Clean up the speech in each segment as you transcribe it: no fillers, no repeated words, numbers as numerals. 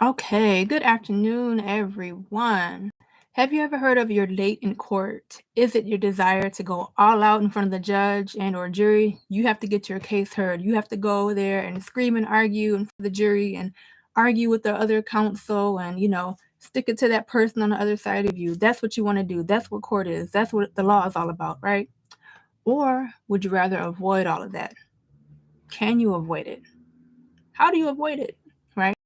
Okay, good afternoon, everyone. Have you ever heard of your late in court? Is it your desire to go all out in front of the judge and or jury? You have to get your case heard. You have to go there and scream and argue in front of the jury and argue with the other counsel and, stick it to that person on the other side of you. That's what you want to do. That's what court is. That's what the law is all about, right? Or would you rather avoid all of that? Can you avoid it? How do you avoid it? Right?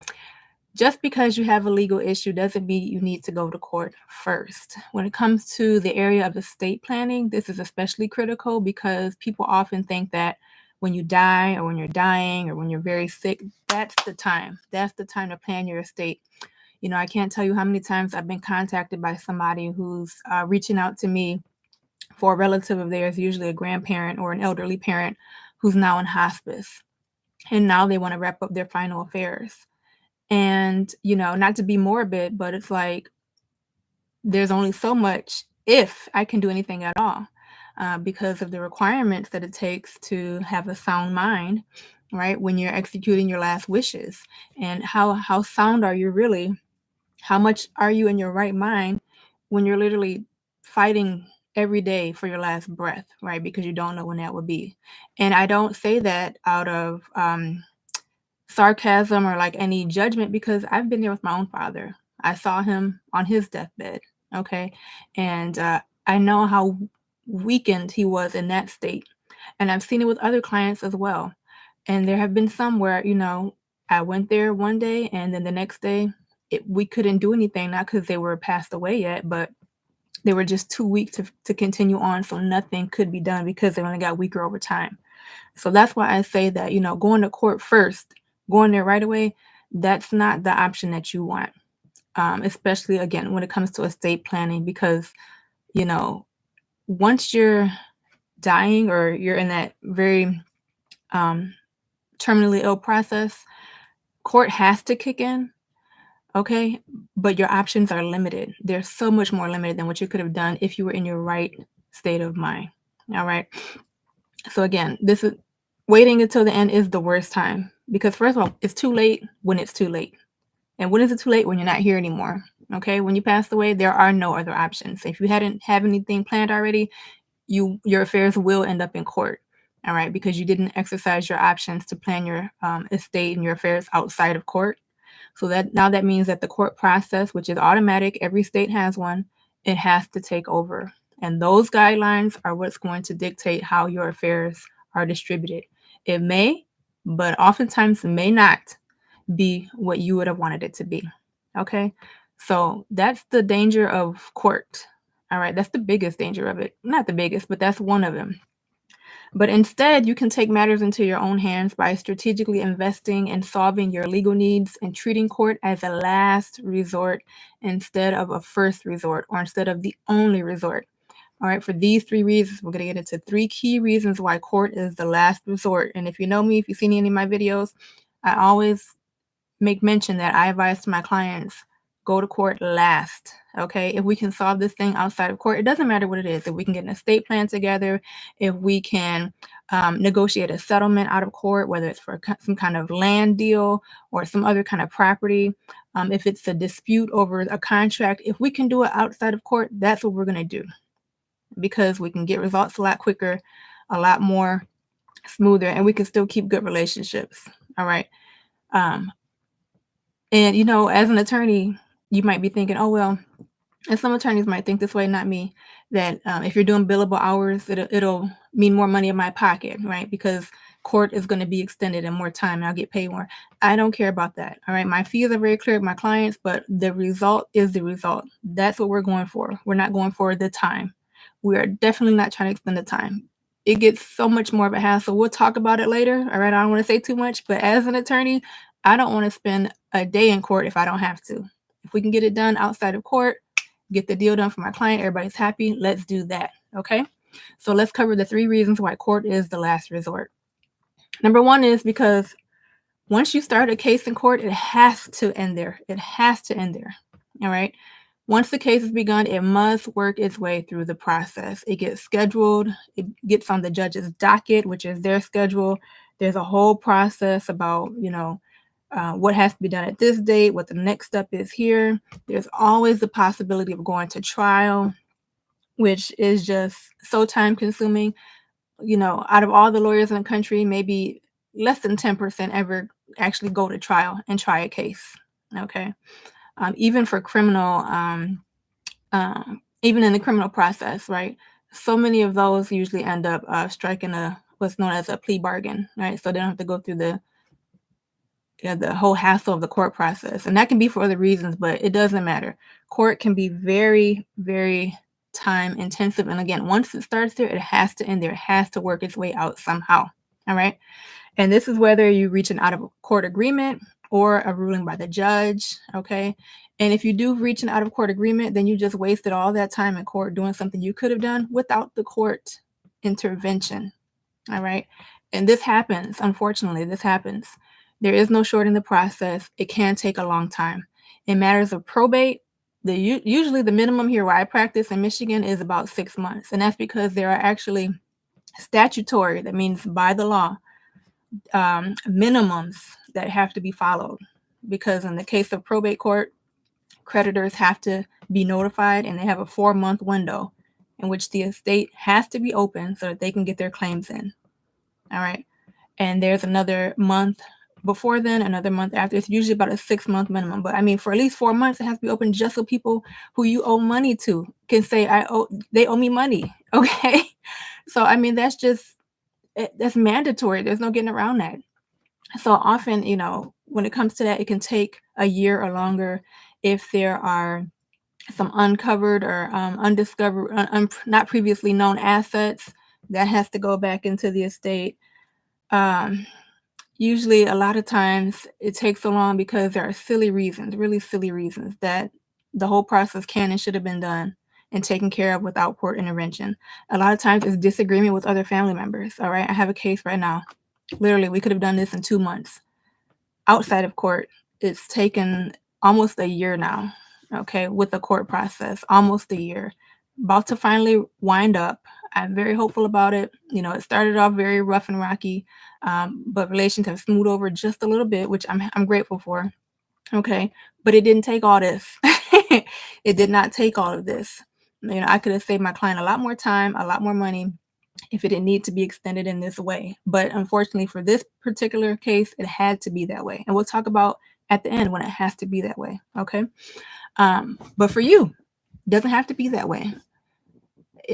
Just because you have a legal issue doesn't mean you need to go to court first. When it comes to the area of estate planning, this is especially critical because people often think that when you die or when you're dying or when you're very sick, that's the time. That's the time to plan your estate. I can't tell you how many times I've been contacted by somebody who's reaching out to me for a relative of theirs, usually a grandparent or an elderly parent who's now in hospice. And now they want to wrap up their final affairs. And, not to be morbid, but it's like there's only so much if I can do anything at all because of the requirements that it takes to have a sound mind, right? When you're executing your last wishes. And how sound are you really? How much are you in your right mind when you're literally fighting every day for your last breath, right? Because you don't know when that will be. And I don't say that out of sarcasm or like any judgment because I've been there with my own father. I saw him on his deathbed, okay? And I know how weakened he was in that state. And I've seen it with other clients as well. And there have been some where, I went there one day and then the next day we couldn't do anything, not because they were passed away yet, but they were just too weak to continue on. So nothing could be done because they only got weaker over time. So that's why I say that, going to court first, going there right away, that's not the option that you want. Especially again, when it comes to estate planning, because, you know, once you're dying or you're in that very terminally ill process, court has to kick in. Okay. But your options are limited. They're so much more limited than what you could have done if you were in your right state of mind. All right. So again, this is waiting until the end is the worst time because first of all, it's too late when it's too late. And when is it too late? When you're not here anymore. Okay. When you passed away, there are no other options. If you hadn't have anything planned already, your affairs will end up in court. All right, because you didn't exercise your options to plan your estate and your affairs outside of court. So that means that the court process, which is automatic, every state has one, it has to take over. And those guidelines are what's going to dictate how your affairs are distributed. It may, but oftentimes may not be what you would have wanted it to be. Okay. So that's the danger of court. All right. That's the biggest danger of it. Not the biggest, but that's one of them. But instead, you can take matters into your own hands by strategically investing in solving your legal needs and treating court as a last resort instead of a first resort or instead of the only resort. All right, for these three reasons, we're going to get into three key reasons why court is the last resort. And if you know me, if you've seen any of my videos, I always make mention that I advise to my clients, go to court last. Okay. If we can solve this thing outside of court, it doesn't matter what it is. If we can get an estate plan together, if we can negotiate a settlement out of court, whether it's for some kind of land deal or some other kind of property, if it's a dispute over a contract, if we can do it outside of court, that's what we're going to do because we can get results a lot quicker, a lot more smoother, and we can still keep good relationships. All right. And, as an attorney, you might be thinking, oh, well, and some attorneys might think this way, not me, that if you're doing billable hours, it'll mean more money in my pocket, right? Because court is going to be extended and more time and I'll get paid more. I don't care about that. All right. My fees are very clear with my clients, but the result is the result. That's what we're going for. We're not going for the time. We are definitely not trying to extend the time. It gets so much more of a hassle. We'll talk about it later. All right. I don't want to say too much, but as an attorney, I don't want to spend a day in court if I don't have to. If we can get it done outside of court, get the deal done for my client, everybody's happy, let's do that. Okay. So let's cover the three reasons why court is the last resort. Number one is because once you start a case in court, it has to end there. It has to end there. All right. Once the case is begun, it must work its way through the process. It gets scheduled, it gets on the judge's docket, which is their schedule. There's a whole process about, what has to be done at this date, what the next step is here. There's always the possibility of going to trial, which is just so time consuming. Out of all the lawyers in the country, maybe less than 10% ever actually go to trial and try a case. Okay. Even for criminal, even in the criminal process, right? So many of those usually end up striking what's known as a plea bargain, right? So they don't have to go through the whole hassle of the court process. And that can be for other reasons, but it doesn't matter. Court can be very, very time intensive. And again, once it starts there, it has to end there. It has to work its way out somehow. All right. And this is whether you reach an out of court agreement or a ruling by the judge. Okay. And if you do reach an out of court agreement, then you just wasted all that time in court doing something you could have done without the court intervention. All right. And this happens. Unfortunately, this happens. There is no short in the process. It can take a long time. In matters of probate, usually the minimum here where I practice in Michigan is about 6 months. And that's because there are actually statutory, that means by the law, minimums that have to be followed. Because in the case of probate court, creditors have to be notified and they have a 4-month window in which the estate has to be open so that they can get their claims in. All right. And there's another month before then, another month after. It's usually about a 6-month minimum. But I mean, for at least 4 months, it has to be open just so people who you owe money to can say, they owe me money. Okay. So, I mean, that's mandatory. There's no getting around that. So often, when it comes to that, it can take a year or longer if there are some uncovered or undiscovered, not previously known assets that has to go back into the estate. Usually, a lot of times, it takes so long because there are silly reasons, really silly reasons, that the whole process can and should have been done and taken care of without court intervention. A lot of times, it's disagreement with other family members. All right, I have a case right now. Literally, we could have done this in 2 months. Outside of court, it's taken almost a year now, okay, with the court process, almost a year. About to finally wind up. I'm very hopeful about it. It started off very rough and rocky, but relations have smoothed over just a little bit, which I'm grateful for. Okay, but it didn't take all this. It did not take all of this. I could have saved my client a lot more time, a lot more money, if it didn't need to be extended in this way. But unfortunately, for this particular case, it had to be that way. And we'll talk about at the end when it has to be that way. Okay. But for you, it doesn't have to be that way.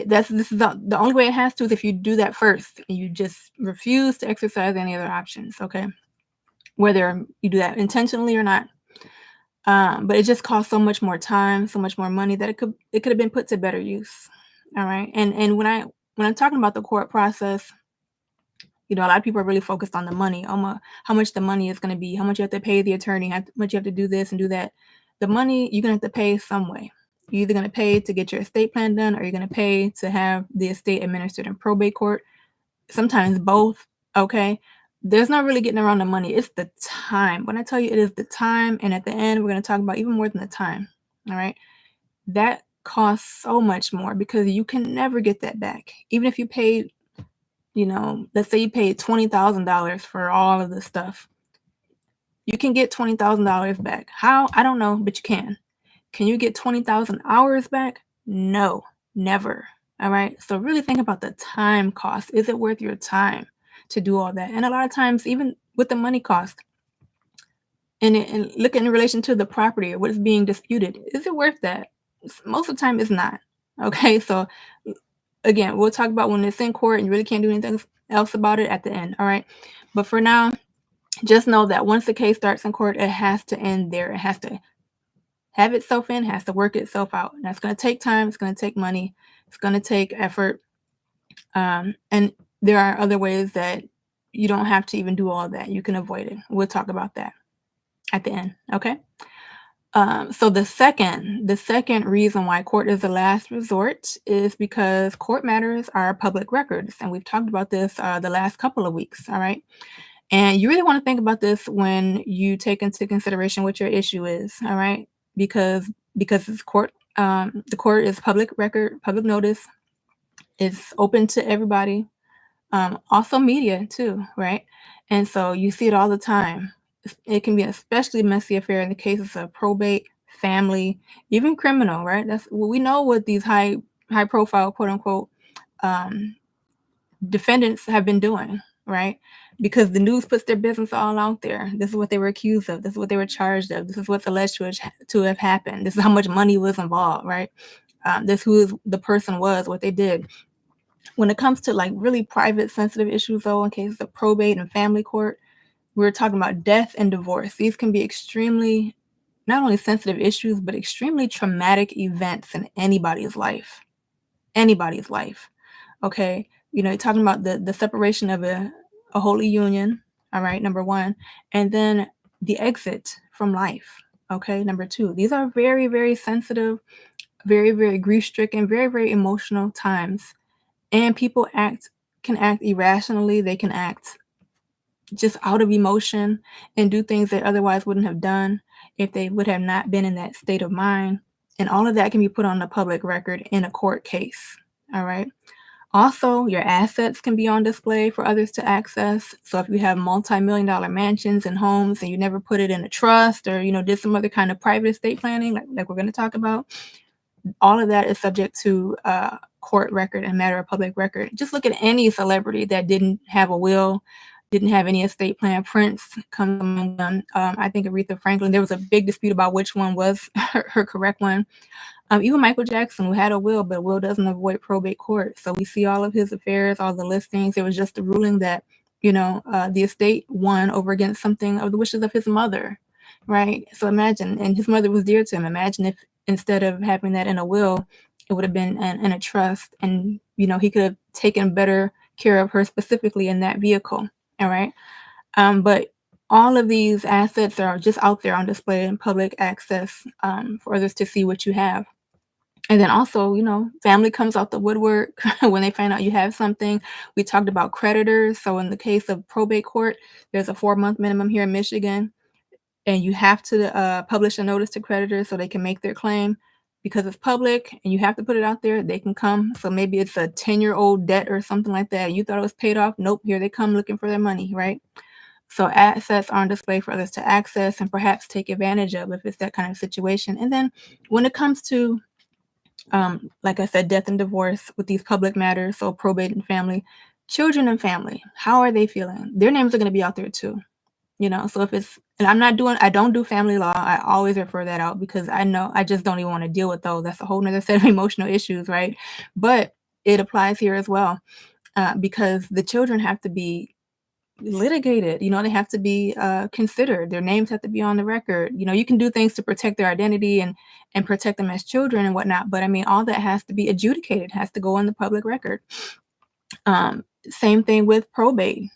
This is the only way it has to is if you do that first and you just refuse to exercise any other options. Okay. Whether you do that intentionally or not. But it just costs so much more time, so much more money that it could have been put to better use. All right. And when I'm talking about the court process, a lot of people are really focused on the money, how much the money is going to be, how much you have to pay the attorney, how much you have to do this and do that. The money you're going to have to pay some way. You're either going to pay to get your estate plan done, or you're going to pay to have the estate administered in probate court. Sometimes both. Okay. There's not really getting around the money. It's the time. When I tell you it is the time, and at the end, we're going to talk about even more than the time. All right. That costs so much more because you can never get that back. Even if you paid, let's say you paid $20,000 for all of this stuff. You can get $20,000 back. How? I don't know, but you can. Can you get 20,000 hours back? No, never. All right. So really think about the time cost. Is it worth your time to do all that? And a lot of times, even with the money cost, and look in relation to the property or what is being disputed, is it worth that? Most of the time, it's not. Okay. So again, we'll talk about when it's in court and you really can't do anything else about it at the end. All right. But for now, just know that once the case starts in court, it has to end there. It has to have itself in, has to work itself out. And that's going to take time. It's going to take money. It's going to take effort. And there are other ways that you don't have to even do all that. You can avoid it. We'll talk about that at the end. Okay. So the second reason why court is the last resort is because court matters are public records. And we've talked about this the last couple of weeks. All right. And you really want to think about this when you take into consideration what your issue is. All right. Because it's court, the court is public record, public notice. It's open to everybody. Also media too. Right. And so you see it all the time. It can be an especially messy affair in the cases of probate, family, even criminal, right? That's well, we know what these high profile quote unquote um, defendants have been doing, right? Because the news puts their business all out there. This is what they were accused of. This is what they were charged of. This is what's alleged to have happened. This is how much money was involved, right? This who the person was, what they did. When it comes to like really private, sensitive issues, though, in cases of probate and family court, we're talking about death and divorce. These can be extremely, not only sensitive issues, but extremely traumatic events in anybody's life. Anybody's life. Okay. You're talking about the separation of a holy union. All right. Number one. And then the exit from life. Okay. Number two. These are very, very sensitive, very, very grief stricken, very, very emotional times. And people can act irrationally. They can act just out of emotion and do things they otherwise wouldn't have done if they would have not been in that state of mind. And all of that can be put on the public record in a court case. All right. Also, your assets can be on display for others to access. So if you have multi-million dollar mansions and homes and you never put it in a trust or, did some other kind of private estate planning, like we're going to talk about, all of that is subject to court record and matter of public record. Just look at any celebrity that didn't have a will, didn't have any estate plan. Prince comes among them. I think Aretha Franklin, there was a big dispute about which one was her correct one. Even Michael Jackson, who had a will, but a will doesn't avoid probate court. So we see all of his affairs, all the listings. It was just the ruling that, the estate won over against something of the wishes of his mother, right? So imagine, and his mother was dear to him. Imagine if instead of having that in a will, it would have been in a trust, and he could have taken better care of her specifically in that vehicle. All right, but all of these assets are just out there on display in public access for others to see what you have. And then also, family comes out the woodwork when they find out you have something. We talked about creditors. So in the case of probate court, there's a 4-month minimum here in Michigan, and you have to publish a notice to creditors so they can make their claim. Because it's public and you have to put it out there, they can come. So maybe it's a 10-year-old debt or something like that. You thought it was paid off. Nope, here they come looking for their money, right? So assets are on display for others to access and perhaps take advantage of if it's that kind of situation. And then when it comes to like I said, death and divorce with these public matters, so probate and family, children and family, how are they feeling? Their names are going to be out there too, So if it's, and I don't do family law. I always refer that out because I know I just don't even want to deal with those. That's a whole nother set of emotional issues, right? But it applies here as well because the children have to be litigated. They have to be considered. Their names have to be on the record. You can do things to protect their identity and protect them as children and whatnot, but I mean, all that has to be adjudicated, has to go on the public record. Same thing with probate,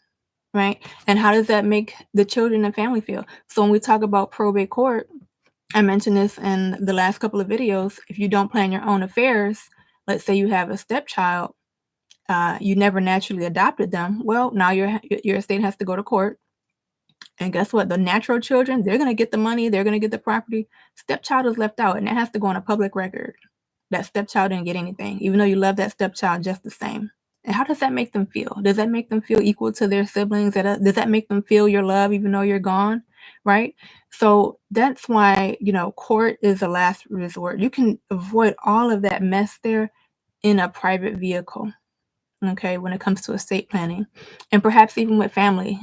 right? And how does that make the children and family feel? So when we talk about probate court, I mentioned this in the last couple of videos. If you don't plan your own affairs, let's say you have a stepchild, you never naturally adopted them. Well, now your estate has to go to court. And guess what? The natural children, they're going to get the money. They're going to get the property. Stepchild is left out, and it has to go on a public record. That stepchild didn't get anything, even though you love that stepchild just the same. And how does that make them feel? Does that make them feel equal to their siblings? Does that make them feel your love even though you're gone? Right? So that's why, court is a last resort. You can avoid all of that mess there in a private vehicle. Okay, when it comes to estate planning, and perhaps even with family,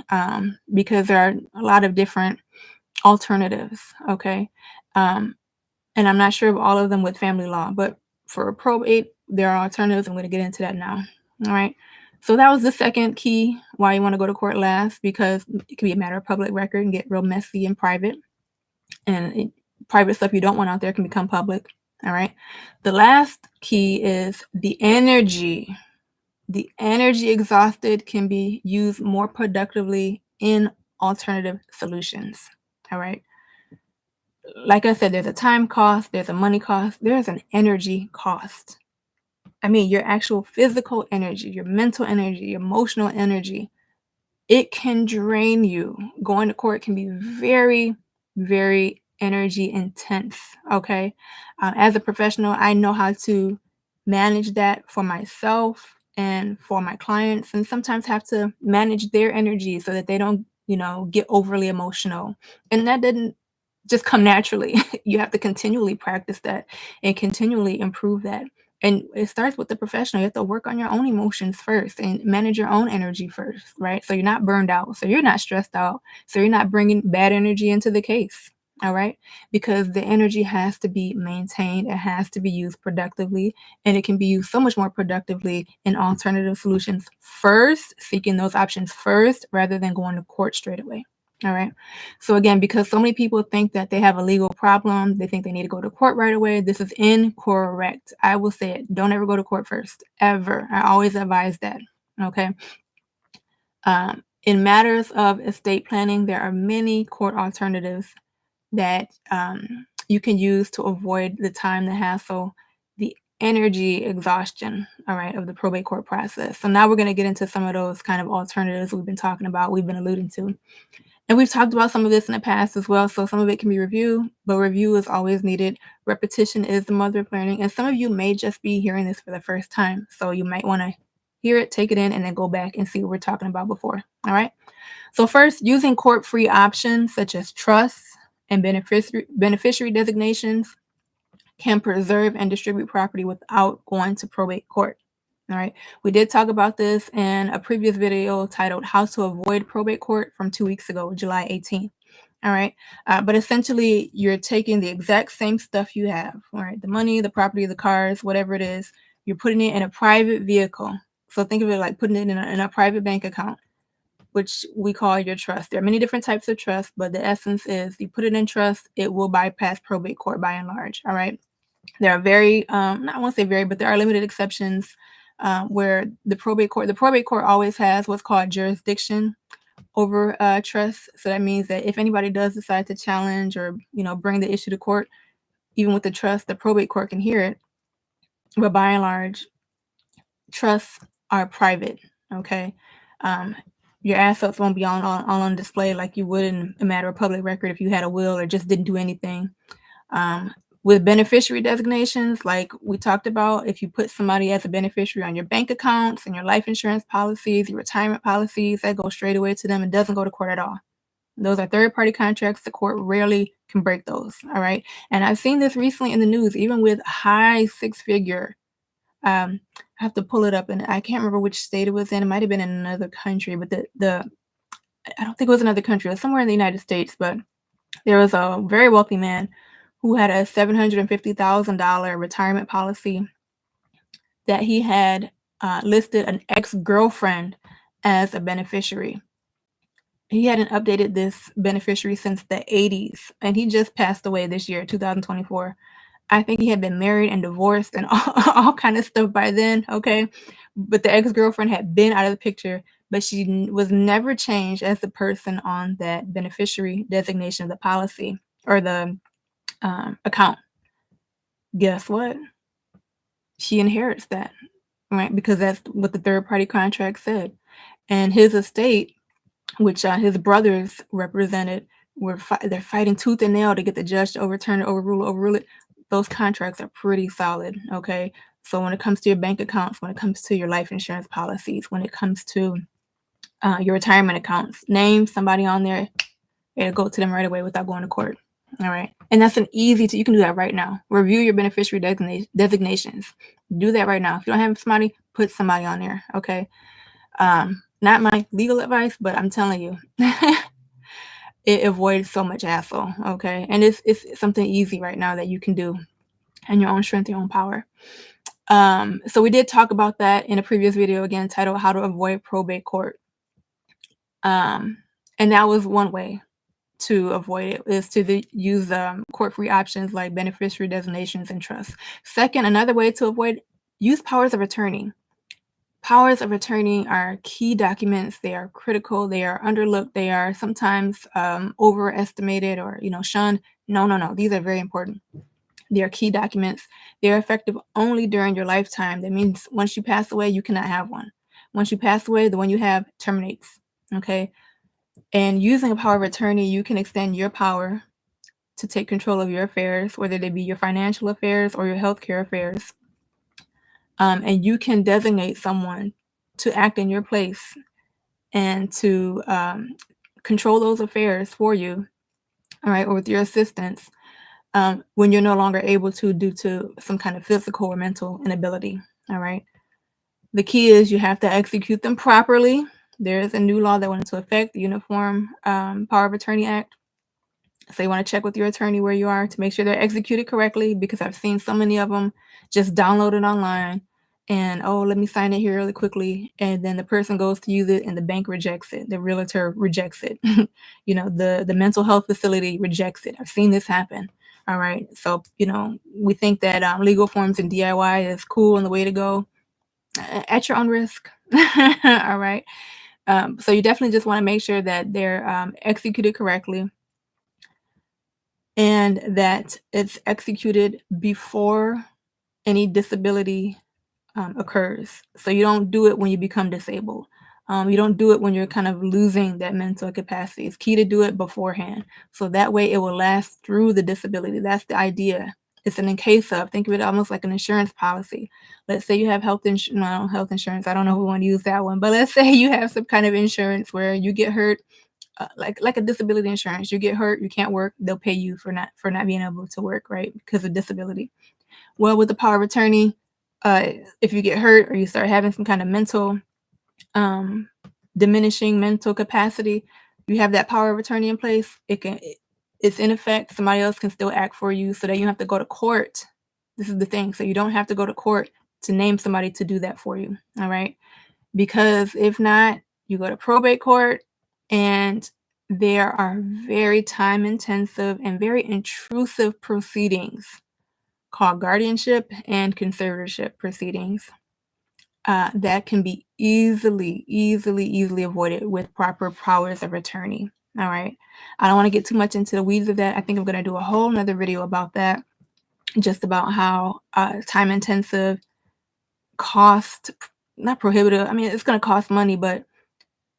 because there are a lot of different alternatives. Okay, and I'm not sure of all of them with family law, but for probate, there are alternatives. I'm going to get into that now. All right. So that was the second key why you want to go to court last, because it can be a matter of public record and get real messy and private. And private stuff you don't want out there can become public. All right. The last key is the energy. The energy exhausted can be used more productively in alternative solutions. All right. Like I said, there's a time cost, there's a money cost, there's an energy cost. I mean, your actual physical energy, your mental energy, your emotional energy, it can drain you. Going to court can be very, very energy intense. Okay. As a professional, I know how to manage that for myself and for my clients, and sometimes have to manage their energy so that they don't get overly emotional. And that didn't just come naturally. You have to continually practice that and continually improve that. And it starts with the professional. You have to work on your own emotions first and manage your own energy first, right? So you're not burned out. So you're not stressed out. So you're not bringing bad energy into the case. All right. Because the energy has to be maintained. It has to be used productively. And it can be used so much more productively in alternative solutions first, seeking those options first rather than going to court straight away. All right. So again, because so many people think that they have a legal problem, they think they need to go to court right away. This is incorrect. I will say it. Don't ever go to court first, ever. I always advise that. Okay. In matters of estate planning, there are many court alternatives that you can use to avoid the time, the hassle, the energy exhaustion, all right, of the probate court process. So now we're going to get into some of those kind of alternatives we've been talking about, we've been alluding to. And we've talked about some of this in the past as well. So some of it can be review, but review is always needed. Repetition is the mother of learning. And some of you may just be hearing this for the first time. So you might want to hear it, take it in, and then go back and see what we're talking about before. All right. So first, using court-free options such as trusts and beneficiary designations can preserve and distribute property without going to probate court. All right. We did talk about this in a previous video titled How to Avoid Probate Court from 2 weeks ago, July 18th. All right. But essentially, you're taking the exact same stuff you have, all right, the money, the property, the cars, whatever it is, you're putting it in a private vehicle. So think of it like putting it in a private bank account, which we call your trust. There are many different types of trust, but the essence is you put it in trust, it will bypass probate court by and large. All right. There are I won't say very, but there are limited exceptions where the probate court always has what's called jurisdiction over trust. So that means that if anybody does decide to challenge or, bring the issue to court, even with the trust, the probate court can hear it. But by and large, trusts are private. Okay. Your assets won't be all on display like you would in a matter of public record if you had a will or just didn't do anything. With beneficiary designations, like we talked about, if you put somebody as a beneficiary on your bank accounts and your life insurance policies, your retirement policies, that goes straight away to them and doesn't go to court at all. Those are third-party contracts. The court rarely can break those. All right. And I've seen this recently in the news, even with high six-figure. I have to pull it up, and I can't remember which state it was in. It might have been in another country, but I don't think it was another country. It was somewhere in the United States, but there was a very wealthy man who had a $750,000 retirement policy that he had listed an ex-girlfriend as a beneficiary. He hadn't updated this beneficiary since the 80s, and he just passed away this year, 2024. I think he had been married and divorced and all kind of stuff by then, okay? But the ex-girlfriend had been out of the picture, but she was never changed as the person on that beneficiary designation of the policy or the account. Guess what? She inherits that, right? Because that's what the third-party contract said. And his estate, which his brothers represented, they're fighting tooth and nail to get the judge to overturn it, overrule it. Those contracts are pretty solid, okay? So when it comes to your bank accounts, when it comes to your life insurance policies, when it comes to your retirement accounts, name somebody on there, it'll go to them right away without going to court. All right. And that's you can do that right now. Review your beneficiary designations. Do that right now. If you don't have somebody, put somebody on there. Okay. Not my legal advice, but I'm telling you, it avoids so much hassle. Okay. And it's something easy right now that you can do in your own strength, your own power. So we did talk about that in a previous video, again, titled How to Avoid Probate Court. And that was one way to avoid it, is to use court-free options like beneficiary designations and trusts. Second, another way to avoid, use powers of attorney. Powers of attorney are key documents. They are critical. They are underlooked. They are sometimes overestimated or shunned. No. These are very important. They are key documents. They are effective only during your lifetime. That means once you pass away, you cannot have one. Once you pass away, the one you have terminates. Okay. And using a power of attorney, you can extend your power to take control of your affairs, whether they be your financial affairs or your healthcare affairs. And you can designate someone to act in your place and to control those affairs for you, all right, or with your assistance, when you're no longer able to due to some kind of physical or mental inability, all right? The key is you have to execute them properly. There is a new law that went into effect, the Uniform Power of Attorney Act. So you want to check with your attorney where you are to make sure they're executed correctly, because I've seen so many of them just downloaded online and, oh, let me sign it here really quickly. And then the person goes to use it and the bank rejects it. The realtor rejects it. The mental health facility rejects it. I've seen this happen. All right. So, we think that legal forms and DIY is cool and the way to go at your own risk. All right. So you definitely just want to make sure that they're executed correctly, and that it's executed before any disability occurs. So you don't do it when you become disabled. You don't do it when you're kind of losing that mental capacity. It's key to do it beforehand. So that way it will last through the disability. That's the idea. It's an in case of, think of it almost like an insurance policy. Let's say you have health insurance. I don't know if we want to use that one, but let's say you have some kind of insurance where you get hurt, like a disability insurance. You get hurt, you can't work, they'll pay you for not being able to work, right? Because of disability. Well, with the power of attorney, if you get hurt or you start having some kind of mental diminishing mental capacity, you have that power of attorney in place. It's in effect. Somebody else can still act for you, so that you don't have to go to court. This is the thing. So you don't have to go to court to name somebody to do that for you. All right. Because if not, you go to probate court, and there are very time intensive and very intrusive proceedings called guardianship and conservatorship proceedings that can be easily avoided with proper powers of attorney. All right. I don't want to get too much into the weeds of that. I think I'm going to do a whole nother video about that, just about how time intensive, cost, not prohibitive. I mean, it's going to cost money, but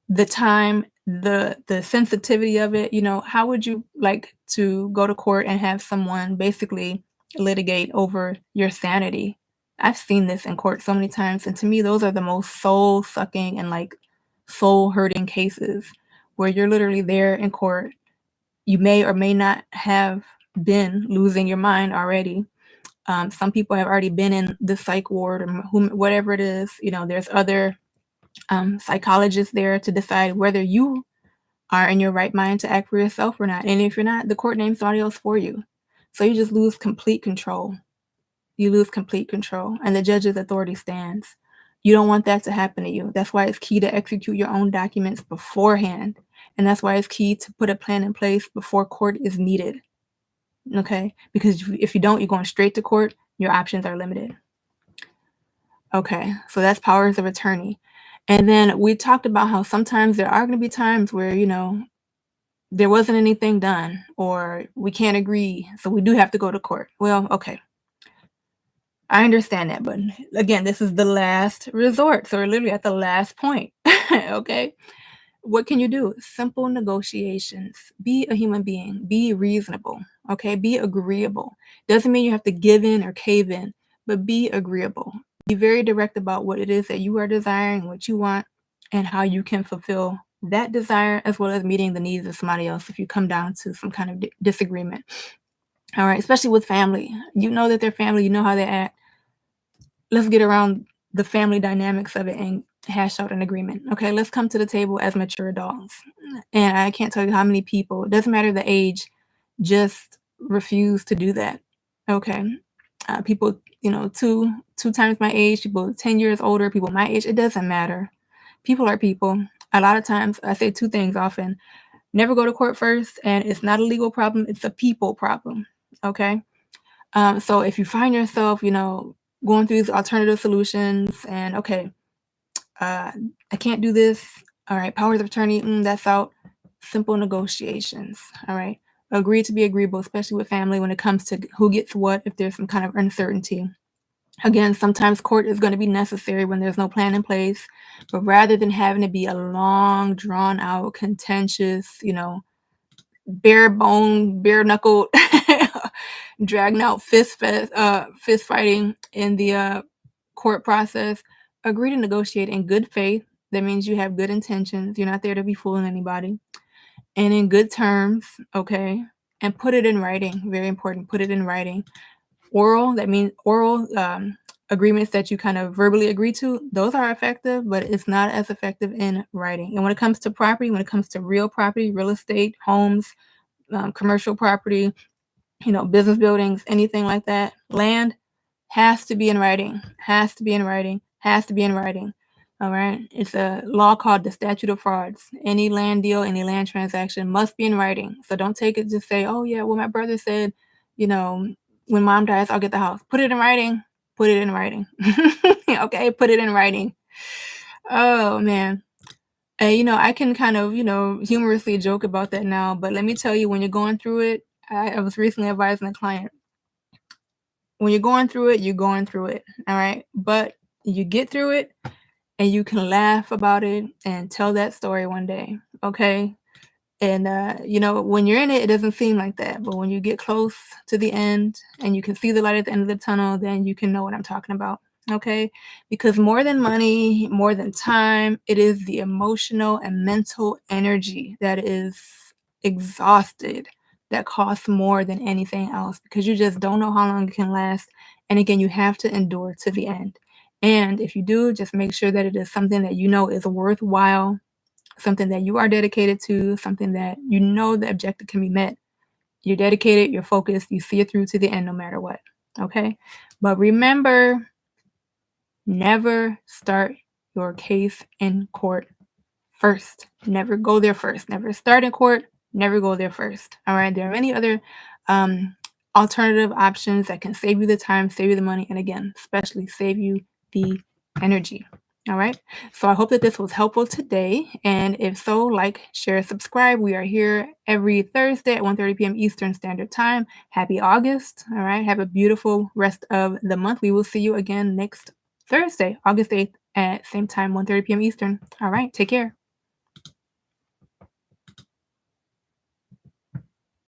the time, the sensitivity of it, how would you like to go to court and have someone basically litigate over your sanity? I've seen this in court so many times, and to me those are the most soul sucking and like soul hurting cases, where you're literally there in court. You may or may not have been losing your mind already. Some people have already been in the psych ward or whatever it is. There's other psychologists there to decide whether you are in your right mind to act for yourself or not. And if you're not, the court names somebody else for you. So you just lose complete control. You lose complete control, and the judge's authority stands. You don't want that to happen to you. That's why it's key to execute your own documents beforehand. And that's why it's key to put a plan in place before court is needed. Okay? Because if you don't, you're going straight to court. Your options are limited. Okay, so that's powers of attorney. And then we talked about how sometimes there are going to be times where, there wasn't anything done, or we can't agree, so we do have to go to court. Well, okay. I understand that, but again, this is the last resort. So we're literally at the last point. Okay. What can you do? Simple negotiations. Be a human being. Be reasonable. Okay. Be agreeable. Doesn't mean you have to give in or cave in, but be agreeable. Be very direct about what it is that you are desiring, what you want, and how you can fulfill that desire, as well as meeting the needs of somebody else if you come down to some kind of disagreement. All right. Especially with family. You know that they're family. You know how they act. Let's get around the family dynamics of it and hash out an agreement. Okay, let's come to the table as mature adults. And I can't tell you how many people, it doesn't matter the age, just refuse to do that. Okay. People, two times my age, people 10 years older, people my age, it doesn't matter. People are people. A lot of times I say two things often. Never go to court first, and it's not a legal problem, it's a people problem. Okay. So if you find yourself, going through these alternative solutions and, okay, I can't do this. All right, powers of attorney, that's out. Simple negotiations. All right. Agree to be agreeable, especially with family when it comes to who gets what, if there's some kind of uncertainty. Again, sometimes court is going to be necessary when there's no plan in place, but rather than having to be a long, drawn out, contentious, bare bone, bare knuckled, dragging out fist fighting in the court process, agree to negotiate in good faith. That means you have good intentions. You're not there to be fooling anybody. and in good terms, okay? And put it in writing. Very important. Put it in writing. Oral, that means oral agreements that you kind of verbally agree to, those are effective, but it's not as effective in writing. And when it comes to property, when it comes to real property, real estate, homes, commercial property, business buildings, anything like that, land has to be in writing, has to be in writing, has to be in writing. All right. It's a law called the statute of frauds. Any land deal, any land transaction must be in writing. So don't take it to say, oh, yeah, well, my brother said, you know, when mom dies, I'll get the house. Put it in writing. Put it in writing. Okay. Put it in writing. Oh, man. And, I can kind of, humorously joke about that now. But let me tell you, when you're going through it, I was recently advising a client, when you're going through it, you're going through it. All right. But you get through it and you can laugh about it and tell that story one day. Okay. And, when you're in it, it doesn't seem like that. But when you get close to the end and you can see the light at the end of the tunnel, then you can know what I'm talking about. Okay. Because more than money, more than time, it is the emotional and mental energy that is exhausted that costs more than anything else because you just don't know how long it can last. And again, you have to endure to the end. And if you do, just make sure that it is something that you know is worthwhile, something that you are dedicated to, something that you know the objective can be met. You're dedicated, you're focused, you see it through to the end no matter what. Okay. But remember, never start your case in court first. Never go there first. Never start in court. Never go there first. All right. There are many other um, alternative options that can save you the time, save you the money, and again, especially save you the energy. All right. So I hope that this was helpful today. And if so, like, share, subscribe. We are here every Thursday at 1:30 p.m. Eastern Standard Time. Happy August. All right. Have a beautiful rest of the month. We will see you again next Thursday, August 8th at same time, 1:30 p.m. Eastern. All right. Take care.